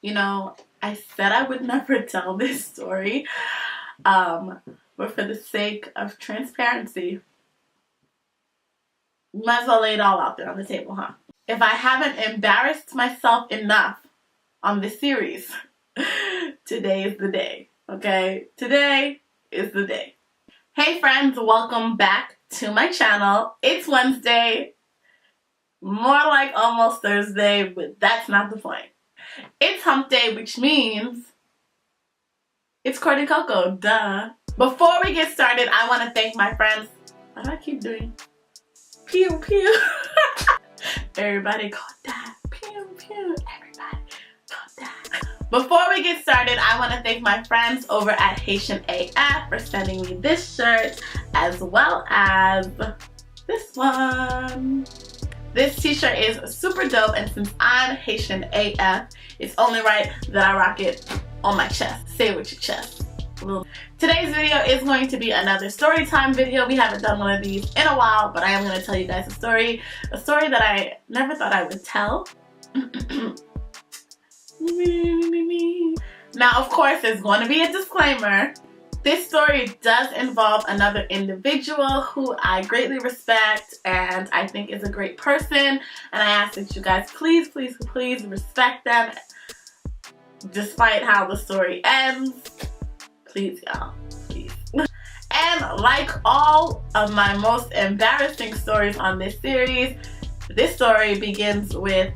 You know, I said I would never tell this story, but for the sake of transparency, might as well lay it all out there on the table, huh? If I haven't embarrassed myself enough on this series, today is the day, okay? Today is the day. Hey friends, welcome back to my channel. It's Wednesday, more like almost Thursday, but that's not the point. It's hump day, which means it's Court and Coco, duh. Before we get started, I want to thank my friends. What do I keep doing? Pew, pew. Everybody call that. Pew, pew. Everybody call that. Before we get started, I want to thank my friends over at Haitian AF for sending me this shirt, as well as this one. This t-shirt is super dope, and since I'm Haitian AF, it's only right that I rock it on my chest. Say it with your chest. Today's video is going to be another story time video. We haven't done one of these in a while, but I am going to tell you guys a story that I never thought I would tell. Now, of course, there's going to be a disclaimer. This story does involve another individual who I greatly respect and I think is a great person, and I ask that you guys please, please, please respect them despite how the story ends. Please, y'all, please. And like all of my most embarrassing stories on this series, this story begins with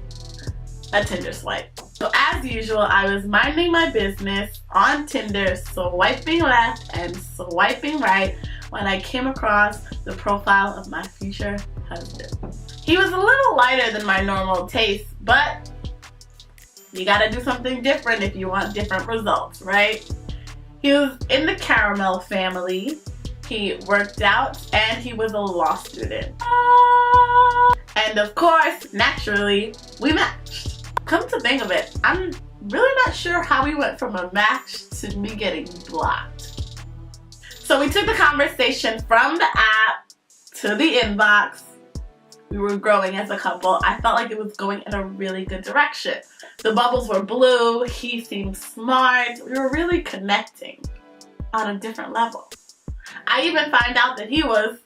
a Tinder swipe. So as usual, I was minding my business on Tinder, swiping left and swiping right, when I came across the profile of my future husband. He was a little lighter than my normal taste, but you gotta do something different if you want different results, right? He was in the caramel family, he worked out, and he was a law student. And of course, naturally, we matched. Come to think of it, I'm really not sure how we went from a match to me getting blocked. So we took the conversation from the app to the inbox. We were growing as a couple. I felt like it was going in a really good direction. The bubbles were blue, he seemed smart. We were really connecting on a different level. I even found out that he was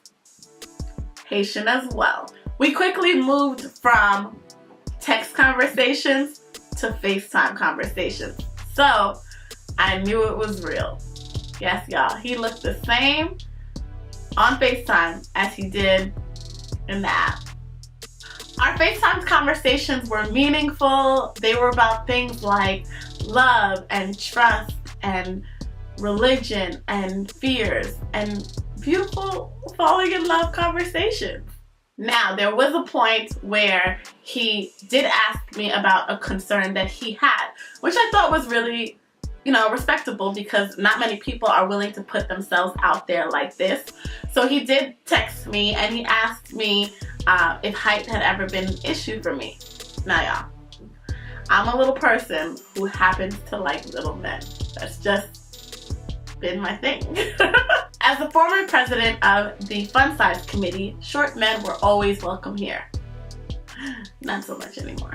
Haitian as well. We quickly moved from text conversations to FaceTime conversations. So I knew it was real. Yes, y'all, he looked the same on FaceTime as he did in the app. Our FaceTime conversations were meaningful. They were about things like love and trust and religion and fears and beautiful falling in love conversations. Now, there was a point where he did ask me about a concern that he had, which I thought was really, respectable, because not many people are willing to put themselves out there like this. So he did text me and he asked me if height had ever been an issue for me. Now, y'all, I'm a little person who happens to like little men. That's just been my thing. As the former president of the Fun Size Committee, short men were always welcome here. Not so much anymore.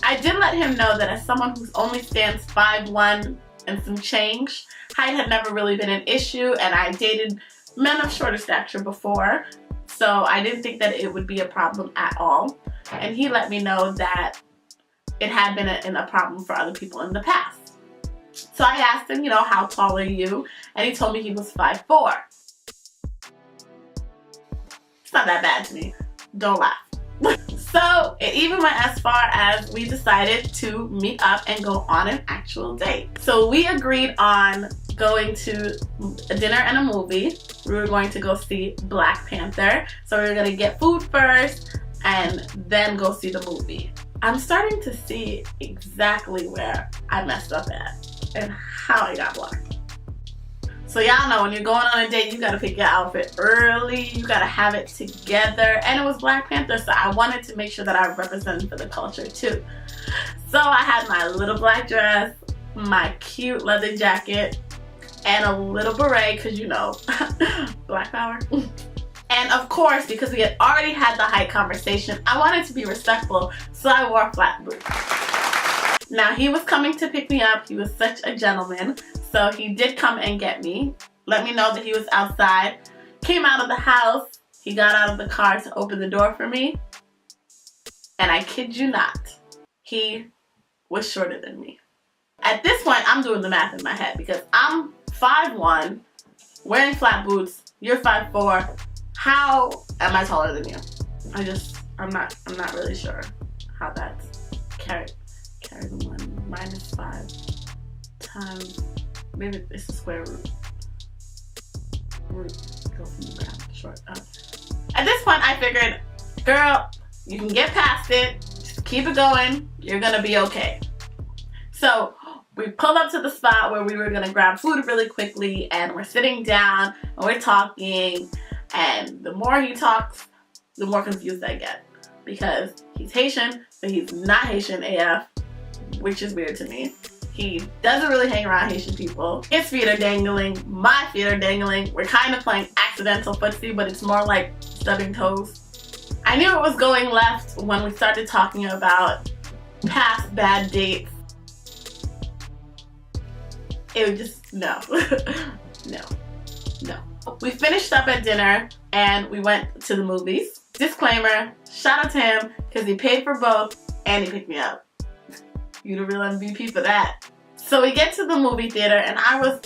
I did let him know that as someone who only stands 5'1" and some change, height had never really been an issue, and I dated men of shorter stature before, so I didn't think that it would be a problem at all. And he let me know that it had been a problem for other people in the past. So I asked him, how tall are you? And he told me he was 5'4". It's not that bad to me. Don't laugh. So it even went as far as we decided to meet up and go on an actual date. So we agreed on going to a dinner and a movie. We were going to go see Black Panther. So we were going to get food first and then go see the movie. I'm starting to see exactly where I messed up at and how I got blocked. So y'all know when you're going on a date, you gotta pick your outfit early, you gotta have it together, and it was Black Panther, so I wanted to make sure that I represented for the culture too. So I had my little black dress, my cute leather jacket, and a little beret, because Black power. And of course, because we had already had the height conversation, I wanted to be respectful, so I wore flat boots. Now, he was coming to pick me up. He was such a gentleman. So he did come and get me. Let me know that he was outside. Came out of the house. He got out of the car to open the door for me. And I kid you not, he was shorter than me. At this point, I'm doing the math in my head because I'm 5'1", wearing flat boots. You're 5'4". How am I taller than you? I'm not really sure how that's carry the 1 minus 5 times, maybe it's the square root. Go from the ground, short up. At this point, I figured, girl, you can get past it. Just keep it going. You're gonna be okay. So we pulled up to the spot where we were gonna grab food really quickly, and we're sitting down and we're talking. And the more he talks, the more confused I get because he's Haitian, but he's not Haitian AF, which is weird to me. He doesn't really hang around Haitian people. His feet are dangling, my feet are dangling. We're kind of playing accidental footsie, but it's more like stubbing toes. I knew it was going left when we started talking about past bad dates. It was just, no. No. We finished up at dinner and we went to the movies. Disclaimer, shout out to him because he paid for both and he picked me up. You the real MVP for that. So we get to the movie theater and I was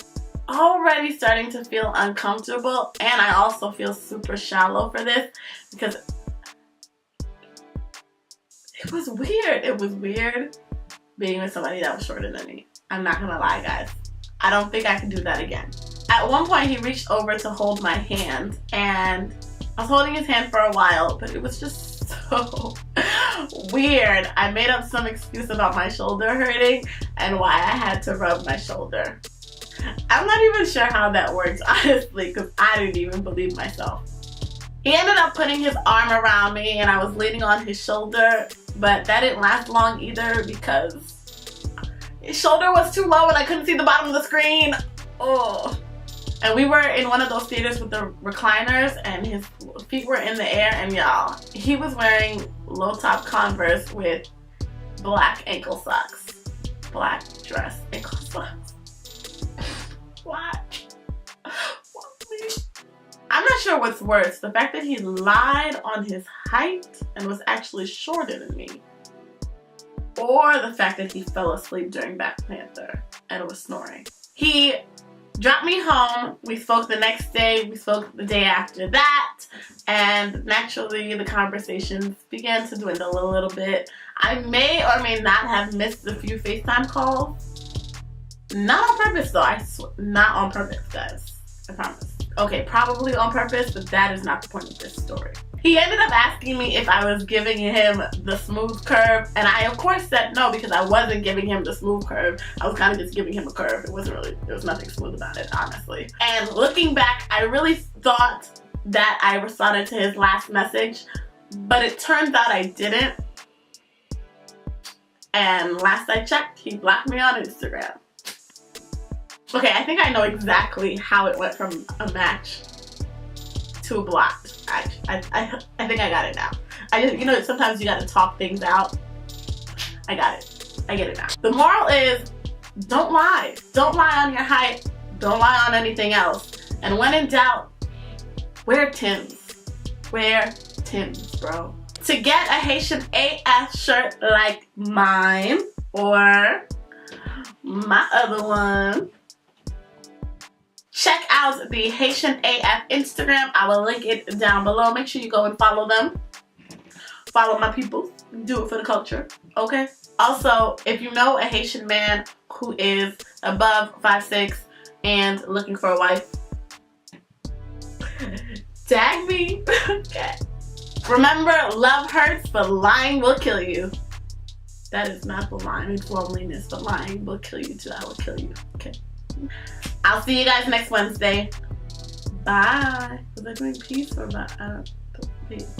already starting to feel uncomfortable, and I also feel super shallow for this because it was weird. It was weird being with somebody that was shorter than me. I'm not gonna lie, guys. I don't think I can do that again. At one point, he reached over to hold my hand, and I was holding his hand for a while, but it was just so weird. I made up some excuse about my shoulder hurting and why I had to rub my shoulder. I'm not even sure how that works, honestly, because I didn't even believe myself. He ended up putting his arm around me and I was leaning on his shoulder, but that didn't last long either because his shoulder was too low and I couldn't see the bottom of the screen. Oh. And we were in one of those theaters with the recliners and his feet were in the air, and y'all, he was wearing low top Converse with black ankle socks. Black dress ankle socks. What? I'm not sure what's worse, the fact that he lied on his height and was actually shorter than me, or the fact that he fell asleep during Black Panther and was snoring. He dropped me home. We spoke the next day. We spoke the day after that. And naturally, the conversations began to dwindle a little bit. I may or may not have missed a few FaceTime calls. Not on purpose, though. Not on purpose, guys. I promise. Okay, probably on purpose, but that is not the point of this story. He ended up asking me if I was giving him the smooth curve, and I of course said no because I wasn't giving him the smooth curve. I was kind of just giving him a curve. There was nothing smooth about it, honestly. And looking back, I really thought that I responded to his last message, but it turns out I didn't. And last I checked, he blocked me on Instagram. Okay, I think I know exactly how it went from a match to a blocked. I think I got it now. Sometimes you gotta talk things out. I got it. I get it now. The moral is, don't lie. Don't lie on your height. Don't lie on anything else. And when in doubt, wear Timbs. Wear Timbs, bro. To get a Haitian AF shirt like mine or my other one, check out the Haitian AF Instagram. I will link it down below. Make sure you go and follow them. Follow my people. Do it for the culture, okay? Also, if you know a Haitian man who is above 5'6" and looking for a wife, tag me. Okay. Remember, love hurts, but lying will kill you. That is not the line. It's loneliness, but lying will kill you too. I will kill you, okay? I'll see you guys next Wednesday. Bye. Was I doing peace or bye? I don't know. Peace.